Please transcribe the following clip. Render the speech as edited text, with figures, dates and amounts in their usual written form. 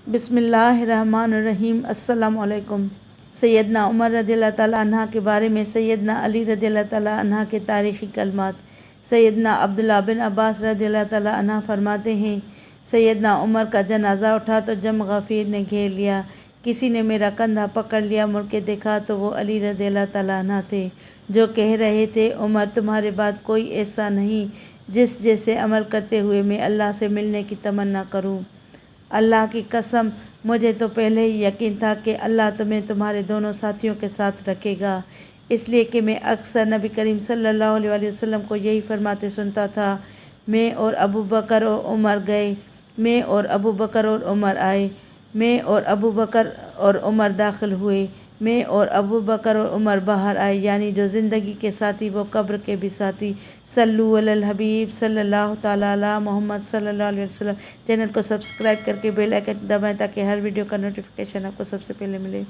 بسم اللہ الرحمن الرحیم۔ السلام علیکم۔ سیدنا عمر رضی اللہ تعالیٰ عنہ کے بارے میں سیدنا علی رضی اللہ تعالیٰ عنہ کے تاریخی کلمات۔ سیدنا عبداللہ بن عباس رضی اللہ تعالیٰ عنہ فرماتے ہیں، سیدنا عمر کا جنازہ اٹھا تو جم غفیر نے گھیر لیا۔ کسی نے میرا کندھا پکڑ لیا، مڑ کے دیکھا تو وہ علی رضی اللہ تعالیٰ عنہ تھے، جو کہہ رہے تھے، عمر تمہارے بعد کوئی ایسا نہیں جس جیسے عمل کرتے ہوئے میں اللہ سے ملنے کی تمنا کروں۔ اللہ کی قسم، مجھے تو پہلے ہی یقین تھا کہ اللہ تمہیں تمہارے دونوں ساتھیوں کے ساتھ رکھے گا، اس لیے کہ میں اکثر نبی کریم صلی اللہ علیہ وسلم کو یہی فرماتے سنتا تھا، میں اور ابو بکر اور عمر گئے، میں اور ابو بکر اور عمر آئے، میں اور ابو بکر اور عمر داخل ہوئے، میں اور ابو بکر اور عمر باہر آئے، یعنی جو زندگی کے ساتھی وہ قبر کے بھی ساتھی۔ صلو علی الحبیب صلی اللہ تعالیٰ علی محمد صلی اللہ علیہ وسلم۔ چینل کو سبسکرائب کر کے بیل آئکن دبائیں تاکہ ہر ویڈیو کا نوٹیفیکیشن آپ کو سب سے پہلے ملے۔